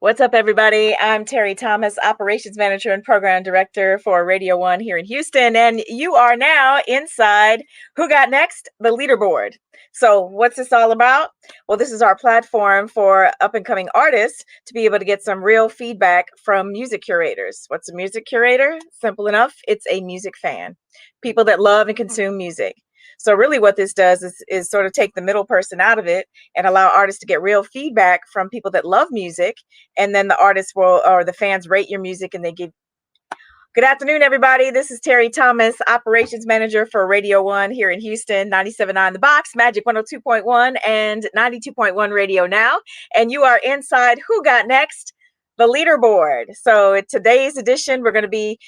What's up, everybody? I'm Terry Thomas, Operations Manager and Program Director for Radio 1 here in Houston, and you are now inside Who Got Next? The Leaderboard. So what's this all about? Well, this is our platform for up-and-coming artists to be able to get some real feedback from music curators. What's a music curator? Simple enough. It's a music fan, people that love and consume music. So really what this does is sort of take the middle person out of it and allow artists to get real feedback from people that love music. And then the artists or the fans rate your music and they give. Good afternoon, everybody. This is Terry Thomas, Operations Manager for Radio 1 here in Houston, 97.9 The Box, Magic 102.1 and 92.1 Radio Now. And you are inside Who Got Next? The Leaderboard. So today's edition, we're going to be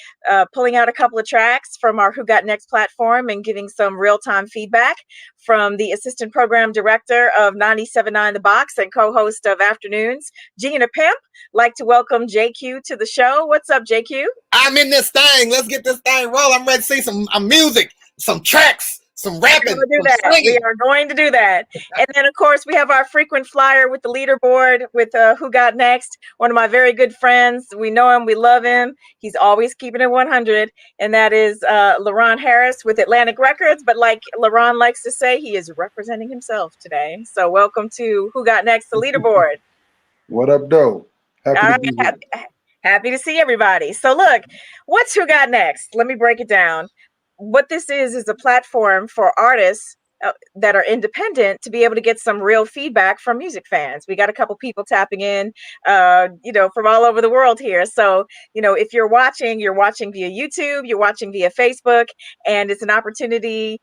pulling out a couple of tracks from our Who Got Next platform and giving some real-time feedback from the Assistant Program Director of 97.9 The Box and co-host of Afternoons, G A Pimp. Like to welcome JQ to the show. What's up, JQ? I'm in this thing. Let's get this thing rolling. I'm ready to see some music, some tracks, some rapping. We are going to do that. And then, of course, we have our frequent flyer with the leaderboard with Who Got Next. One of my very good friends. We know him. We love him. He's always keeping it 100. And that is LaRon Harris with Atlantic Records. But like LaRon likes to say, he is representing himself today. So welcome to Who Got Next, the leaderboard. What up, though? Happy to see everybody. So look, what's Who Got Next? Let me break it down. What this is a platform for artists that are independent to be able to get some real feedback from music fans. We got a couple people tapping in, from all over the world here. So, if you're watching via YouTube, you're watching via Facebook, and it's an opportunity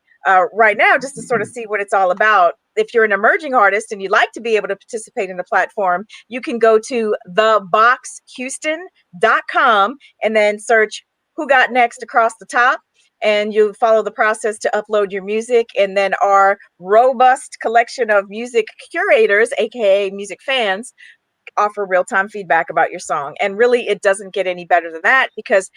right now just to sort of see what it's all about. If you're an emerging artist and you'd like to be able to participate in the platform, you can go to theboxhouston.com and then search Who Got Next across the top. And you follow the process to upload your music. And then our robust collection of music curators, AKA music fans, offer real-time feedback about your song. And really, it doesn't get any better than that because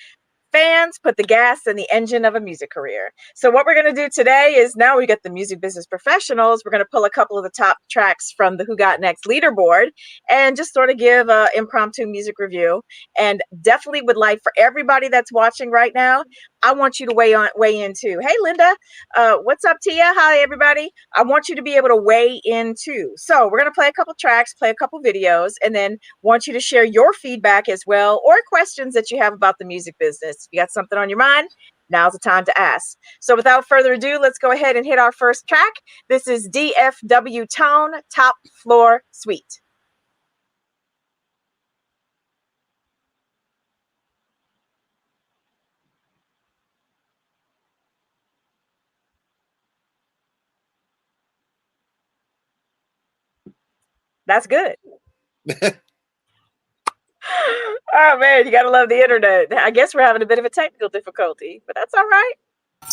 fans put the gas in the engine of a music career. So what we're going to do today is now we got the music business professionals. We're going to pull a couple of the top tracks from the Who Got Next leaderboard and just sort of give an impromptu music review. And definitely would like for everybody that's watching right now, I want you to weigh in too. Hey, Linda, what's up, Tia? Hi, everybody. I want you to be able to weigh in too. So we're going to play a couple tracks, play a couple videos, and then want you to share your feedback as well or questions that you have about the music business. If you got something on your mind, now's the time to ask. So without further ado, let's go ahead and hit our first track. This is DFWTONE-Top Floor Suite. That's good. Oh man, you gotta love the internet. I guess we're having a bit of a technical difficulty, but that's all right. Go.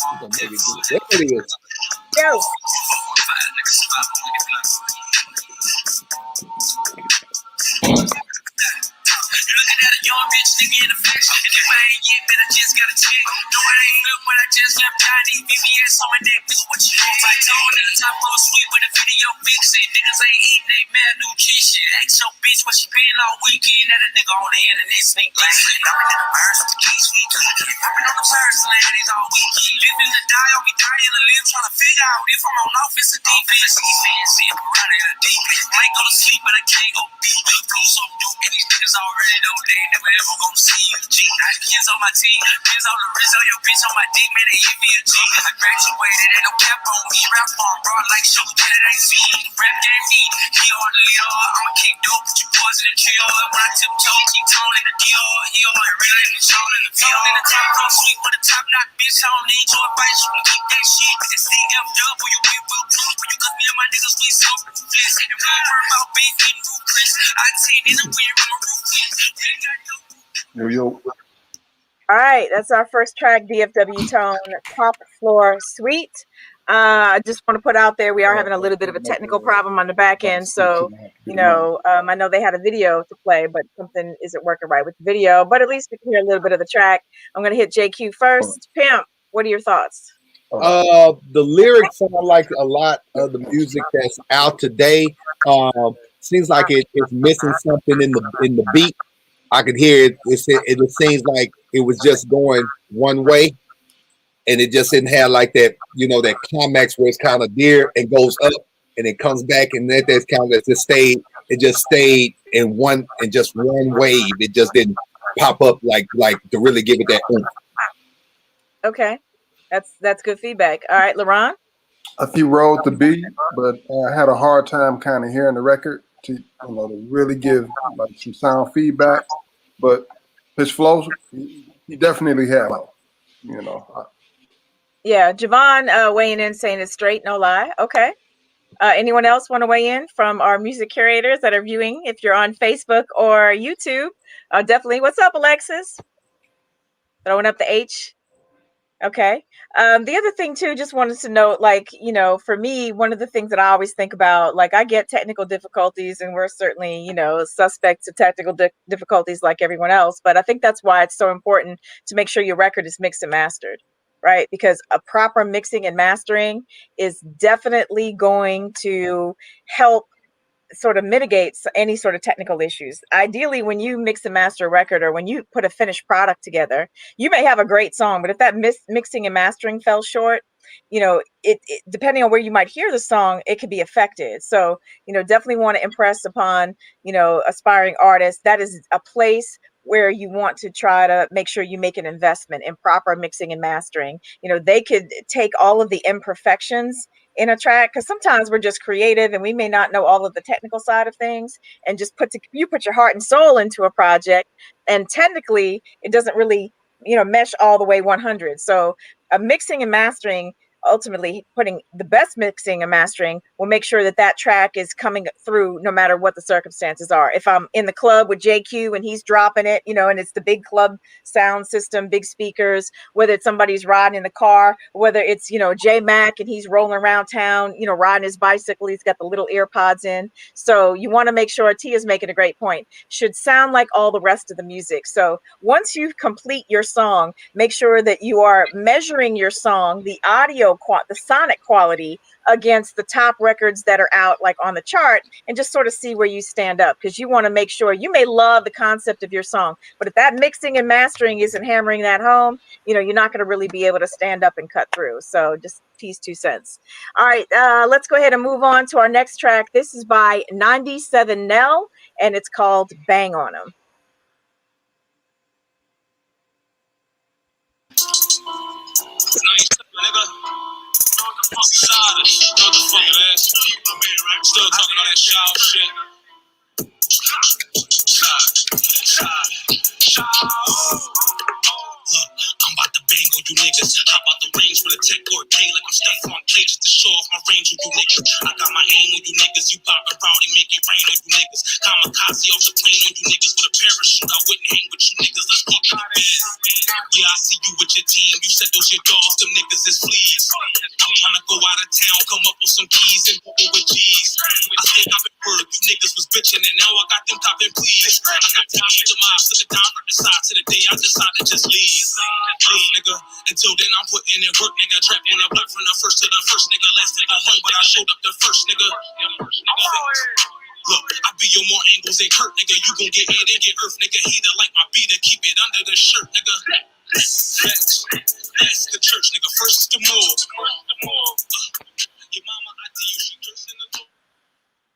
Looking at a young bitch nigga in the flesh. And if I ain't yet, then I just got a check. No, it ain't good, but I just left Johnny. VVS on my neck, nigga, what you want? I told in the top floor suite with a video fixing. Niggas ain't eating, they malnutrition. Ask your bitch what she been all weekend. That a nigga on the internet sneak dissing. I'm in the birds with the keys, we cooking. Popping on the church landings all weekend. Living to die, I'll be dying to live. Trying to figure out if I'm on offense or defense. Defense, yeah, I'm running the defense. Might go to sleep, but I can't go deep. Do some dope, and these niggas already know they ain't never ever gonna see you. G, I kids on my team, kids on the wrist, on your bitch on my dick, man, they hit me a G. I graduated, ain't no cap on me. Rap farm, broad like sugar, that it ain't seen. Rap game me, he on the leader. I'ma kick dope, but you boys in the trio. When I tiptoe, keep tone in the Dior. He on my real in the show in the field. In the top floor suite with a top knock, bitch, I don't need your advice. You can keep that shit. It's DFW, you big real close, but you cause me and my niggas, we so ruthless. And we ain't worried about beef, eating ruthless. I take in the weird, I'm a ruthless. Yo. All right, that's our first track, DFWTONE-Top Floor Suite. I just want to put out there, we are having a little bit of a technical problem on the back end. So, I know they had a video to play, but something isn't working right with the video. But at least we can hear a little bit of the track. I'm going to hit JQ first. Pimp, what are your thoughts? The lyrics sound like a lot of the music that's out today. seems like it's missing something in the beat. I could hear it. It seems like it was just going one way, and it just didn't have like that, that climax where it's kind of there and goes up and it comes back, and that's kind of just stayed. It just stayed in just one wave. It just didn't pop up like to really give it that oomph. Okay, that's good feedback. All right, LaRon. I think wrote the beat, but I had a hard time kind of hearing the record to to really give like some sound feedback. But his flows, he definitely had, Yeah, Javon weighing in saying it's straight, no lie. Okay. Anyone else want to weigh in from our music curators that are viewing? If you're on Facebook or YouTube, definitely. What's up, Alexis? Throwing up the H. Okay. The other thing too, just wanted to note, like, for me, one of the things that I always think about, like, I get technical difficulties, and we're certainly, suspect to technical difficulties like everyone else. But I think that's why it's so important to make sure your record is mixed and mastered, right? Because a proper mixing and mastering is definitely going to help sort of mitigates any sort of technical issues. Ideally, when you mix and master a record, or when you put a finished product together, you may have a great song, but if that mixing and mastering fell short, it depending on where you might hear the song, it could be affected. So, definitely want to impress upon, aspiring artists. That is a place where you want to try to make sure you make an investment in proper mixing and mastering. They could take all of the imperfections in a track, because sometimes we're just creative and we may not know all of the technical side of things, and just put your heart and soul into a project, and technically it doesn't really mesh all the way 100. So mixing and mastering, ultimately putting the best mixing and mastering, will make sure that track is coming through no matter what the circumstances are. If I'm in the club with JQ and he's dropping it, and it's the big club sound system, big speakers, whether it's somebody's riding in the car, whether it's, J Mac and he's rolling around town, riding his bicycle, he's got the little ear pods in. So you want to make sure, T is making a great point, should sound like all the rest of the music. So once you complete your song, make sure that you are measuring your song, the audio, the sonic quality, against the top records that are out, like on the chart, and just sort of see where you stand up, because you want to make sure, you may love the concept of your song, but if that mixing and mastering isn't hammering that home, you're not going to really be able to stand up and cut through. So just T's 2 cents. All right, let's go ahead and move on to our next track. This is by 97 Nell, and it's called Bang on 'Em. Still talking all that shout shit. Look, I'm about to bang on you niggas. How about the range with a tech or a K, like I'm stuck on cages to show off my range on you niggas. I got my aim on you niggas. You pop a rowdy, make it rain on you niggas. Kamikaze off the plane on you niggas with a parachute. I wouldn't hang with you niggas. Let's keep it biz. Yeah, I see you with your team. You said those your dogs, them niggas is fleas. I'm trying to go out of town, come up with some keys and boogie with G's. I stayed up at work, you niggas was bitching, and now I got them copping please. I got to keep the mob to the down, decide to the day I decide to just leave. Nigga, until then I'm putting in work, nigga. Trap on the block from the first to the first, nigga. Last nigga home, but I showed up the first, nigga. Look, I be your more angles ain't hurt, nigga. You gon' get hit and get earth, nigga. Heater like my beater, keep it under the shirt, nigga. That's the church, nigga. First is the morgue. Your mama, I tell you, she cursing the door.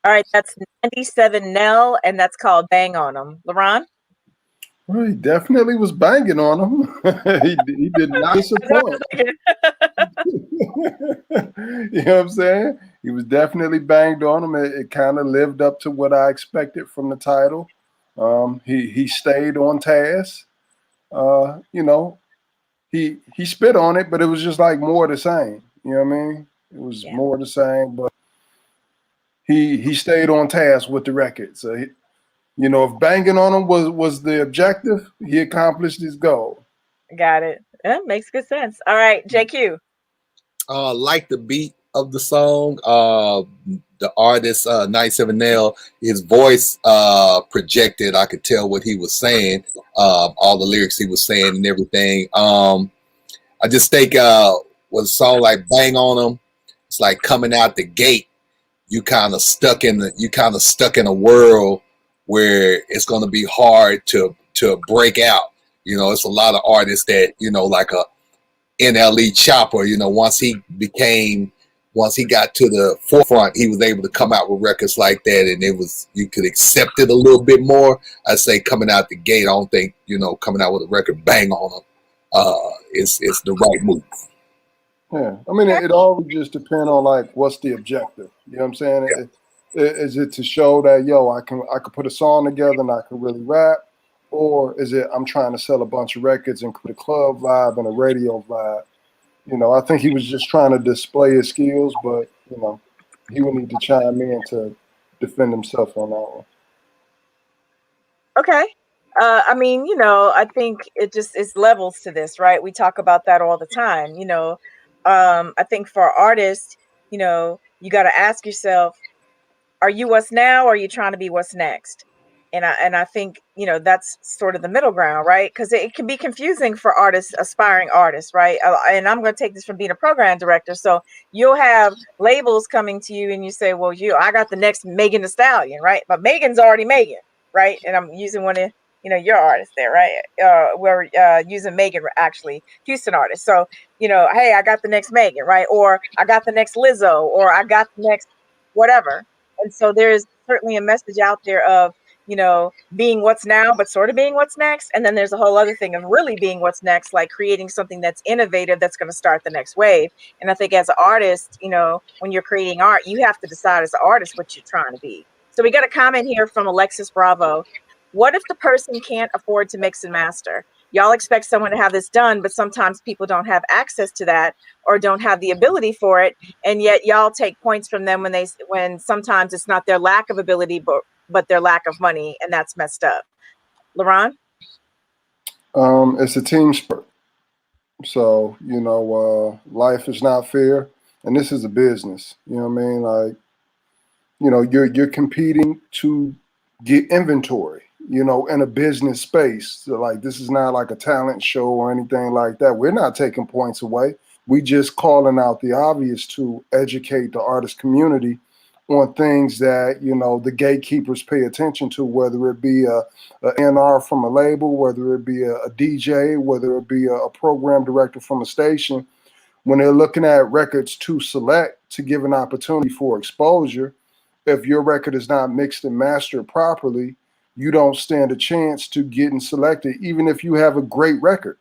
All right, that's 97 Nell, and that's called Bang on 'Em. LaRon? Well, he definitely was banging on him. he did not disappoint. You know what I'm saying? He was definitely banged on him. It kind of lived up to what I expected from the title. He stayed on task. He spit on it, but it was just like more of the same. You know what I mean? It was more of the same, but he stayed on task with the record. So if banging on him was the objective, he accomplished his goal. Got it. That makes good sense. All right, JQ. Like the beat of the song, the artist 97 Nell, his voice projected. I could tell what he was saying, all the lyrics he was saying and everything. I just think with a song like Bang on 'Em, it's like coming out the gate. you kind of stuck in a world where it's going to be hard to break out. It's a lot of artists that, like a NLE Chopper, once he got to the forefront, he was able to come out with records like that, and you could accept it a little bit more. I'd say coming out the gate, I don't think, coming out with a record bang on him is the right move. Yeah, I mean, it all just depends on like what's the objective. You know what I'm saying? Yeah. Is it to show that I can put a song together and I can really rap, or is it I'm trying to sell a bunch of records and create a club vibe and a radio vibe? I think he was just trying to display his skills, but he would need to chime in to defend himself on that one. Okay. I mean, I think it's levels to this, right? We talk about that all the time. I think for artists, you got to ask yourself, are you what's now, or are you trying to be what's next? And I think, that's sort of the middle ground, right? Because it can be confusing for artists, aspiring artists, right? And I'm going to take this from being a program director. So you'll have labels coming to you and you say, well, I got the next Megan Thee Stallion, right? But Megan's already Megan, right? And I'm using one of, your artists there, right? We're using Megan, actually, Houston artist. So, hey, I got the next Megan, right? Or I got the next Lizzo, or I got the next whatever. And so there's certainly a message out there of, being what's now, but sort of being what's next. And then there's a whole other thing of really being what's next, like creating something that's innovative, that's going to start the next wave. And I think as an artist, when you're creating art, you have to decide as an artist what you're trying to be. So we got a comment here from Alexis Bravo. What if the person can't afford to mix and master? Y'all expect someone to have this done, but sometimes people don't have access to that or don't have the ability for it. And yet y'all take points from them when sometimes it's not their lack of ability, but their lack of money, and that's messed up. LaRon? It's a team sport. So, life is not fair, and this is a business. You know what I mean? Like, you're competing to get inventory, in a business space. So, like, this is not like a talent show or anything like that. We're not taking points away. We just calling out the obvious to educate the artist community on things that, the gatekeepers pay attention to, whether it be a NR from a label, whether it be a DJ, whether it be a program director from a station. When they're looking at records to select, to give an opportunity for exposure, if your record is not mixed and mastered properly, you don't stand a chance to getting selected, even if you have a great record.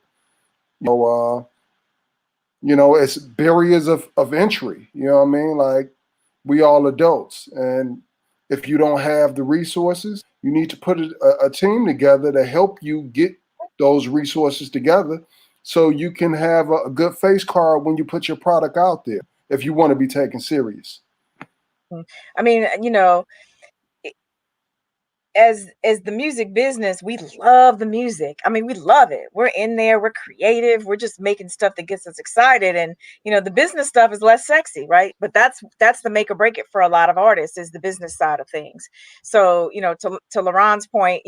It's barriers of entry. You know what I mean? Like, we all adults, and if you don't have the resources, you need to put a team together to help you get those resources together so you can have a good face card when you put your product out there, if you want to be taken serious. I mean, as the music business, we love the music. I mean, we love it. We're in there, we're creative, we're just making stuff that gets us excited. And the business stuff is less sexy, right? But that's the make or break it for a lot of artists, is the business side of things. So to LaRon's point,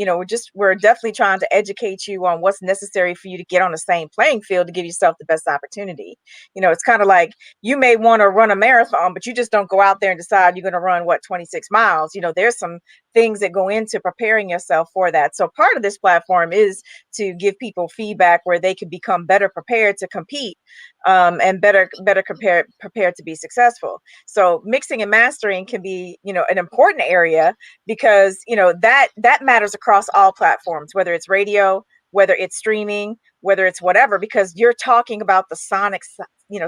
we're definitely trying to educate you on what's necessary for you to get on the same playing field to give yourself the best opportunity. It's kind of like, you may want to run a marathon, but you just don't go out there and decide you're going to run 26 miles. There's some things that go into preparing yourself for that. So part of this platform is to give people feedback where they can become better prepared to compete, and better prepared to be successful. So mixing and mastering can be, an important area, because that matters across all platforms, whether it's radio, whether it's streaming, whether it's whatever, because you're talking about the sonic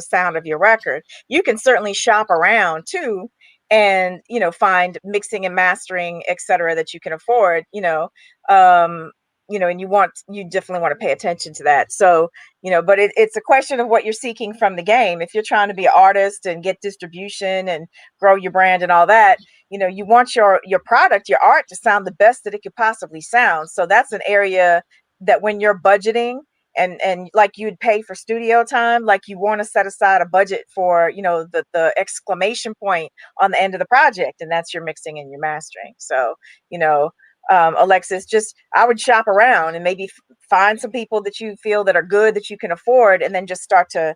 sound of your record. You can certainly shop around too, and find mixing and mastering, etc., that you can afford, and you definitely want to pay attention to that. So but it's a question of what you're seeking from the game. If you're trying to be an artist and get distribution and grow your brand and all that, you want your product, your art, to sound the best that it could possibly sound. So that's an area that when you're budgeting, and like you'd pay for studio time, like you want to set aside a budget for the exclamation point on the end of the project, and that's your mixing and your mastering. So Alexis, I would shop around and maybe find some people that you feel that are good, that you can afford, and then just start to,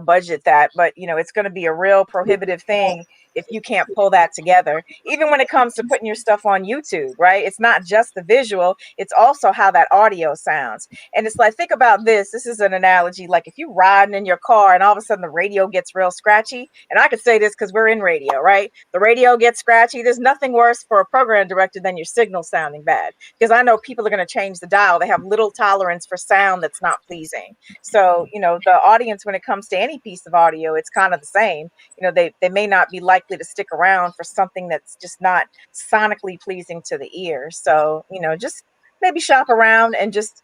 budget that. But, it's going to be a real prohibitive thing if you can't pull that together. Even when it comes to putting your stuff on YouTube, right? It's not just the visual, it's also how that audio sounds. And it's like, think about this. This is an analogy. Like if you're riding in your car and all of a sudden the radio gets real scratchy, and I could say this because we're in radio, right? The radio gets scratchy. There's nothing worse for a program director than your signal sounding bad, because I know people are going to change the dial. They have little tolerance for sound that's not pleasing. So, the audience, when it comes to any piece of audio, it's kind of the same. They may not be likely to stick around for something that's just not sonically pleasing to the ear. So, just maybe shop around and just,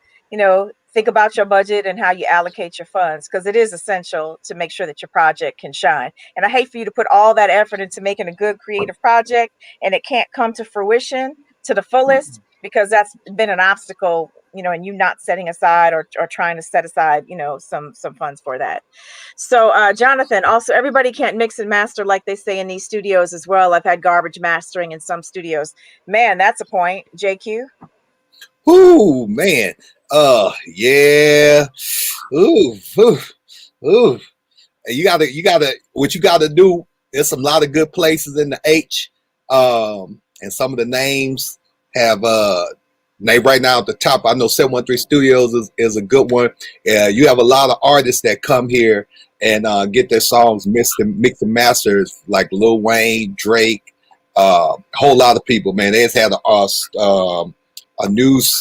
think about your budget and how you allocate your funds, because it is essential to make sure that your project can shine. And I hate for you to put all that effort into making a good creative project and it can't come to fruition to the fullest, because that's been an obstacle, and you not setting aside or trying to set aside, some funds for that. So, Jonathan, also, everybody can't mix and master like they say in these studios as well. I've had garbage mastering in some studios. Man, that's a point. JQ? Ooh, man. Yeah. Ooh. You gotta, what you gotta do, there's some lot of good places in the H. And some of the names have, name right now at the top. I know 713 Studios is a good one. You have a lot of artists that come here and get their songs mixed and masters, like Lil Wayne, Drake, a whole lot of people. Man, they just had a news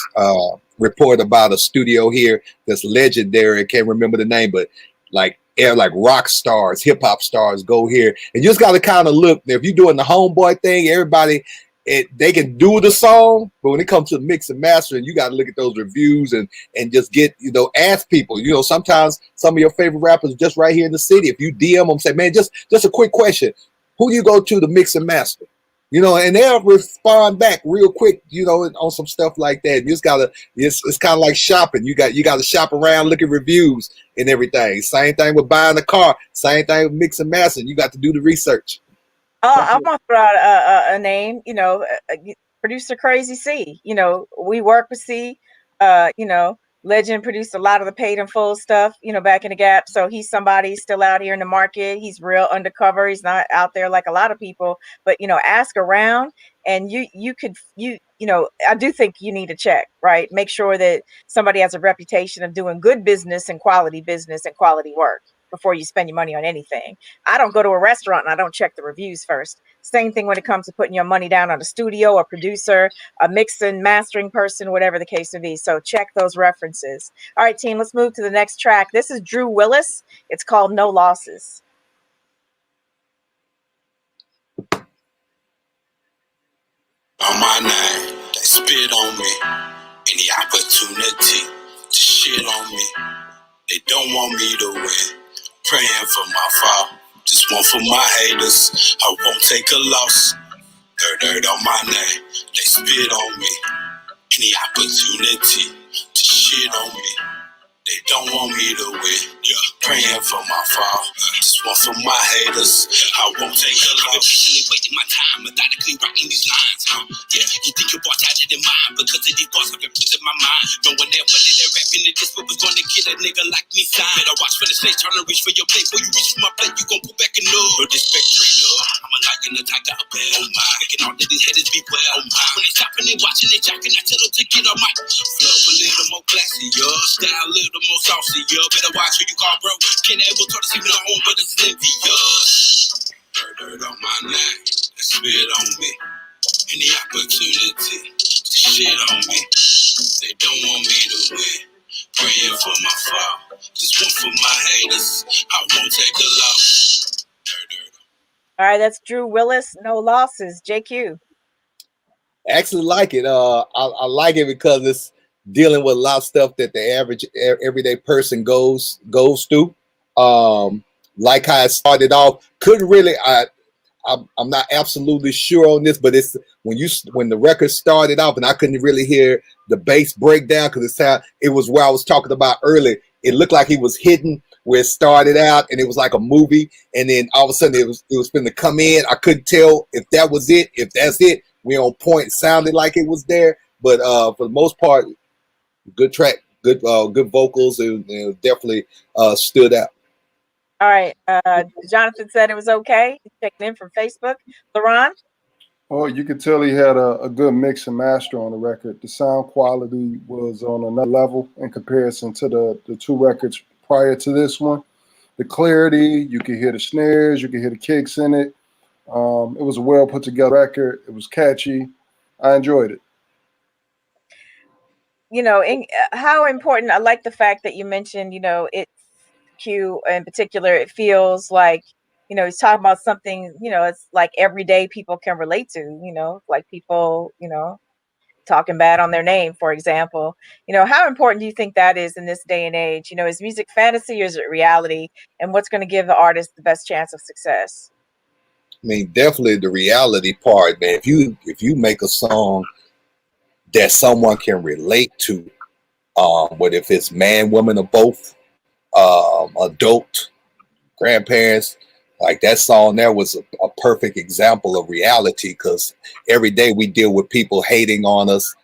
report about a studio here that's legendary. I can't remember the name, but like rock stars, hip hop stars go here, and you just got to kind of look. If you're doing the homeboy thing, everybody, they can do the song, but when it comes to mix and mastering, you got to look at those reviews and just get, ask people. Sometimes some of your favorite rappers just right here in the city, if you DM them, say, man, just a quick question, who do you go to mix and master? And they'll respond back real quick, on some stuff like that. You just gotta, it's kind of like shopping. You got to shop around, look at reviews and everything. Same thing with buying a car. Same thing with mix and mastering. You got to do the research. I'm gonna throw out a name. Producer Crazy C. We work with C. Legend produced a lot of the paid in full stuff, back in the Gap. So he's somebody still out here in the market. He's real undercover. He's not out there like a lot of people, but, ask around, and I do think you need to check, right? Make sure that somebody has a reputation of doing good business and quality work before you spend your money on anything. I don't go to a restaurant and I don't check the reviews first. Same thing when it comes to putting your money down on a studio, a producer, a mix and mastering person, whatever the case may be. So check those references. All right, team, let's move to the next track. This is Drew Willis. It's called No Losses. On my name, they spit on me. Any opportunity to shit on me. They don't want me to win. Praying for my fall. Just one for my haters. I won't take a loss. Dirt on my name. They spit on me. Any opportunity to shit on me. They don't want me to win. Yeah. Praying for my fall. Just one for my haters. I won't take a loss. I've been wasting my time methodically writing these lines. Yeah, you think your boss had it in mind because of these bars I've been put in my mind. Knowing that one day they're rapping it, this what was gonna get a nigga like me signed. Better watch for the snakes trying to reach for your plate. Before you reach for my plate, you gon' pull back and know. But this spectrator, I'm a lion, a tiger, a bear. Oh my, making all of these haters beware. Oh my, when they stopping, they watching, they jacking, I tell them to get on my flow a little more classy, style a little more saucy, better watch who you call bro. Can't able to see me at home, but it's envious. Dirt on my neck, they spit on me. Any opportunity to shit on me. They don't want me to win. Praying for my fall. Just one for my haters. I won't take a loss. All right, that's Drew Willis. No Losses. JQ. I actually like it. I like it because it's dealing with a lot of stuff that the average everyday person goes through. Like how it started off, couldn't really. I'm not absolutely sure on this, but it's when the record started off, and I couldn't really hear the bass breakdown because it was where I was talking about earlier. It looked like he was hitting where it started out, and it was like a movie, and then all of a sudden it was going to come in. I couldn't tell if that was it. If that's it, we on point. It sounded like it was there, but for the most part, good track good vocals, and definitely stood out. All right. Jonathan said it was okay. He's checking in from Facebook. LaRon? Oh, you could tell he had a good mix and master on the record. The sound quality was on another level in comparison to the two records prior to this one. The clarity, you could hear the snares, you could hear the kicks in it. It was a well put together record. It was catchy. I enjoyed it. How important, I like the fact that you mentioned, it's Q in particular, it feels like, he's talking about something, it's like everyday people can relate to, like people, talking bad on their name, for example. How important do you think that is in this day and age? Is music fantasy or is it reality? And what's going to give the artist the best chance of success? I mean, definitely the reality part, man. If you make a song that someone can relate to, whether if it's man, woman, or both, adult, grandparents, like that song there was a perfect example of reality, because every day we deal with people hating on us,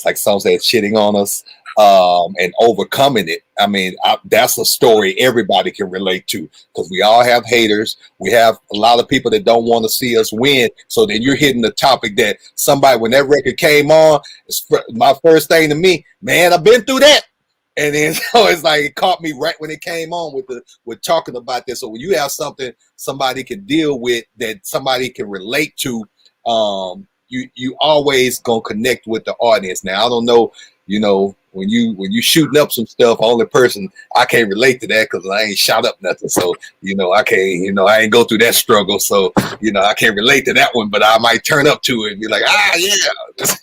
like some say shitting on us, and overcoming it. I mean, that's a story everybody can relate to, because we all have haters. We have a lot of people that don't want to see us win. So then you're hitting the topic that somebody, when that record came on, my first thing to me, man, I've been through that. And then so it's like it caught me right when it came on with talking about this. So when you have something somebody can deal with, that somebody can relate to, you always gonna connect with the audience. Now I don't know, when you shooting up some stuff, only person I can't relate to that because I ain't shot up nothing. So I can't, I ain't go through that struggle. So I can't relate to that one, but I might turn up to it and be like, yeah.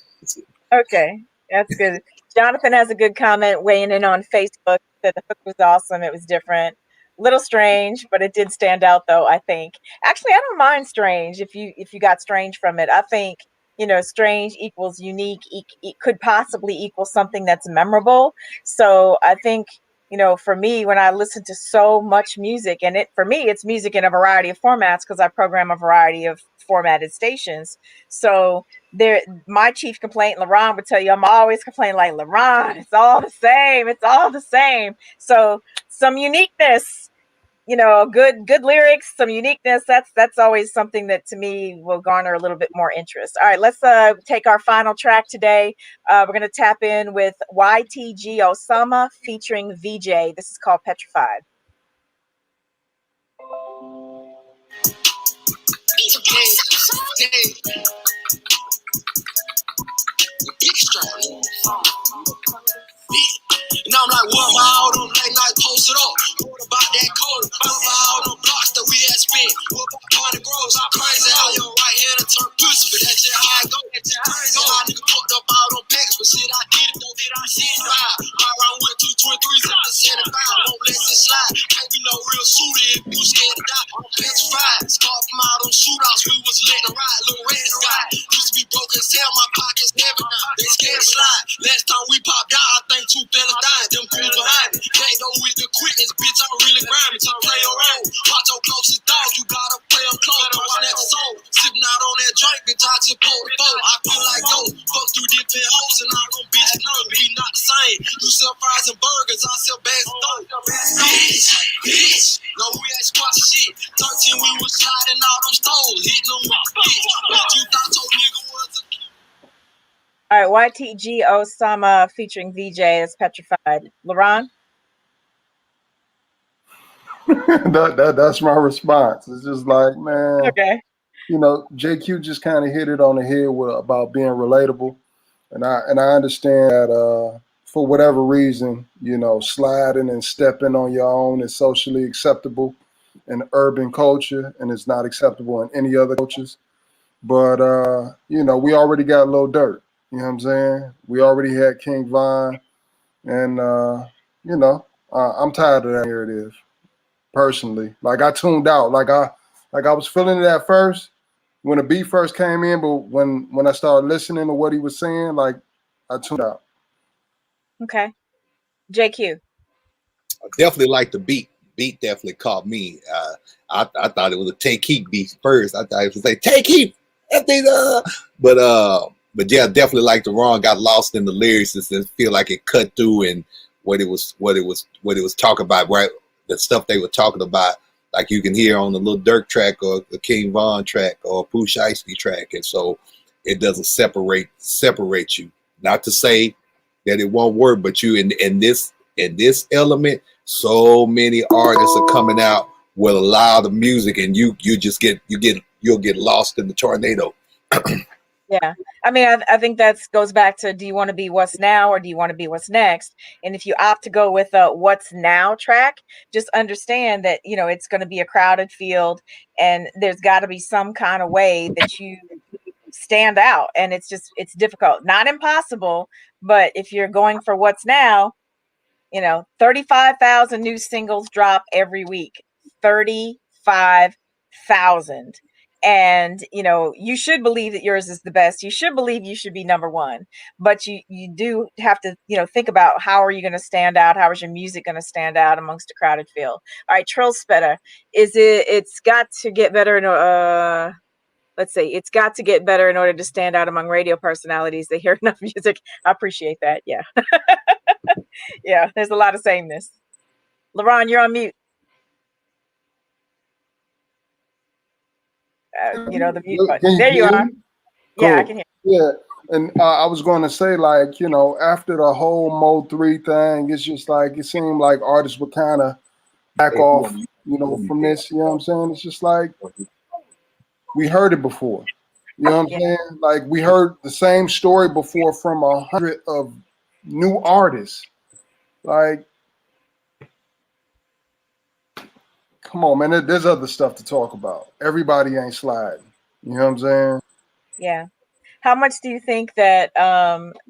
Okay, that's good. Jonathan has a good comment weighing in on Facebook. That the hook was awesome. It was different, little strange, but it did stand out though. I think actually I don't mind strange if you got strange from it. I think strange equals unique. It could possibly equal something that's memorable. So I think for me, when I listen to so much music, and for me it's music in a variety of formats because I program a variety of formatted stations. So my chief complaint, LaRon would tell you, I'm always complaining like, LaRon, it's all the same. So some uniqueness, good lyrics, some uniqueness, that's always something that to me will garner a little bit more interest. All right, let's take our final track today. We're going to tap in with YTG Osama featuring Vjaay. This is called Petrified. And I'm like, what about all them late night posted up? What about that code? What about all them blocks that we had spent? What about Barney Groves? I'm crazy how your right hand turn pussy, but that's just how I go. So I nigga fucked up all them packs, but shit, I did it though. Did I see it right? Ride around with 223s up to 75. Won't let it slide. Can't be no real shooter if you scared to die. I'm petrified. Scarf from all them shootouts, we was letting ride. Little red ride. Used to be broke as hell, my pockets heavy. They scared to slide. Last time we popped out, I think 2 fellas died. Them crews behind me. Can't go with the quickness, bitch. I'm really grinding. So play your role. Watch your closest dog. You gotta play them close. Watch that soul. Sipping out on that drink, bitch. I just pulled the phone. I feel like yo. Fuck through different hoes and all them bitches know we not the same. You sell fries and burgers. I sell bags of dope. Bitch. No, we ain't squash shit. 13, we was sliding all them stones. Hitting them with bitch. What you thought your nigga was a All right, YTG Osama featuring Vjaay is Petrified. LaRon? That's my response. It's just like, man, Okay. JQ just kind of hit it on the head about being relatable, and I understand that for whatever reason, sliding and stepping on your own is socially acceptable in urban culture, and it's not acceptable in any other cultures. But we already got Lil Durk. You know what I'm saying? We already had King Von, and I'm tired of that narrative. Personally, like I tuned out. Like I was feeling it at first when the beat first came in, but when I started listening to what he was saying, like I tuned out. Okay. JQ. I definitely like the beat. Beat definitely caught me. I thought it was a Take Heat beat first. I thought it was like Take Heat. But but yeah, definitely like the wrong got lost in the lyrics and feel like it cut through and what it was talking about, right? The stuff they were talking about, like you can hear on the Lil Durk track or the King Von track or Pooh Shiesty track, and so it doesn't separate you. Not to say that it won't work, but you in this element, so many artists are coming out with a lot of music, and you'll get lost in the tornado. Yeah. I mean, I think that goes back to, do you want to be what's now or do you want to be what's next? And if you opt to go with a what's now track, just understand that, you know, it's going to be a crowded field and there's got to be some kind of way that you stand out. And it's difficult, not impossible, but if you're going for what's now, you know, 35,000 new singles drop every week. 35,000. And, you know, you should believe that yours is the best. You should believe you should be number one. But you do have to, you know, think about, how are you going to stand out? How is your music going to stand out amongst a crowded field? All right, Trill Spitter, it's got to get better in let's see, it's got to get better in order to stand out among radio personalities. They hear enough music. I appreciate that. Yeah. Yeah, there's a lot of sameness. LaRon, you're on mute. You know, the mute button. There you are. Yeah, I can hear you. Yeah, and I was going to say, like, you know, after the whole Mode 3 thing, it's just like, it seemed like artists would kind of back off, you know, from this. You know what I'm saying? It's just like, we heard it before. You know what I'm saying? Like, we heard the same story before from 100 of new artists. Like, come on, man. There's other stuff to talk about. Everybody ain't sliding. You know what I'm saying? Yeah. How much do you think that,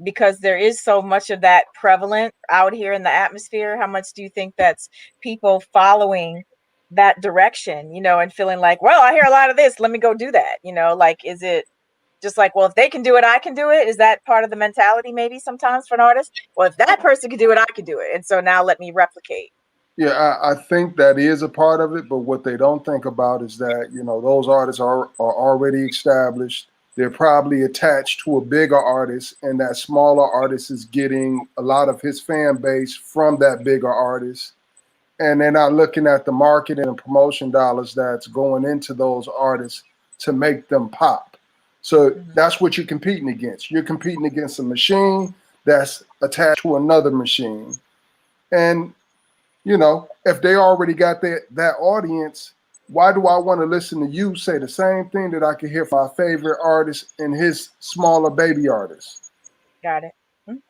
because there is so much of that prevalent out here in the atmosphere, how much do you think that's people following that direction, you know, and feeling like, well, I hear a lot of this, let me go do that, you know, like, is it just like, well, if they can do it, I can do it? Is that part of the mentality maybe sometimes for an artist? Well, if that person can do it, I can do it. And so now let me replicate. Yeah, I think that is a part of it, but what they don't think about is that, you know, those artists are already established. They're probably attached to a bigger artist, and that smaller artist is getting a lot of his fan base from that bigger artist. And they're not looking at the marketing and promotion dollars that's going into those artists to make them pop. So that's what you're competing against. You're competing against a machine that's attached to another machine. And, you know, if they already got that audience, why do I want to listen to you say the same thing that I can hear from my favorite artist and his smaller baby artist? Got it.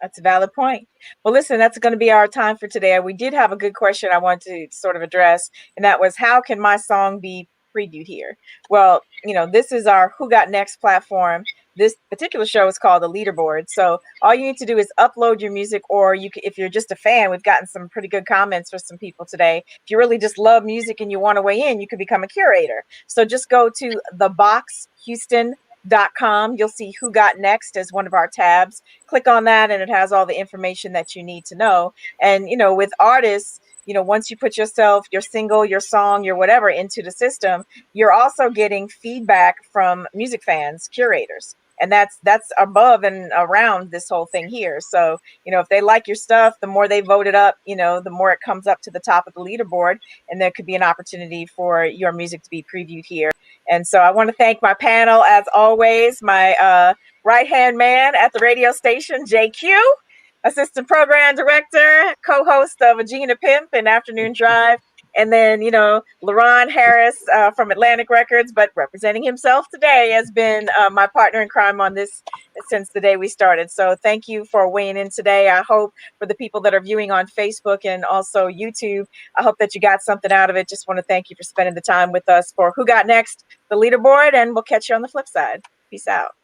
That's a valid point. Well, listen, that's going to be our time for today. We did have a good question I wanted to sort of address, and that was, how can my song be previewed here? Well, you know, this is our Who Got Next platform. This particular show is called the Leaderboard. So all you need to do is upload your music, or you can, if you're just a fan, we've gotten some pretty good comments for some people today. If you really just love music and you want to weigh in, you could become a curator. So just go to theboxhouston.com. You'll see Who Got Next as one of our tabs. Click on that and it has all the information that you need to know. And, you know, with artists, you know, once you put yourself, your single, your song, your whatever into the system, you're also getting feedback from music fans, curators. And that's above and around this whole thing here. So, you know, if they like your stuff, the more they vote it up, you know, the more it comes up to the top of the leaderboard, and there could be an opportunity for your music to be previewed here. And so I want to thank my panel, as always, my right-hand man at the radio station, JQ, assistant program director, co-host of G A Pimp and Afternoon Drive. And then, you know, LaRon Harris from Atlantic Records, but representing himself today, has been my partner in crime on this since the day we started. So thank you for weighing in today. I hope for the people that are viewing on Facebook and also YouTube, I hope that you got something out of it. Just want to thank you for spending the time with us for Who Got Next, the Leaderboard, and we'll catch you on the flip side. Peace out.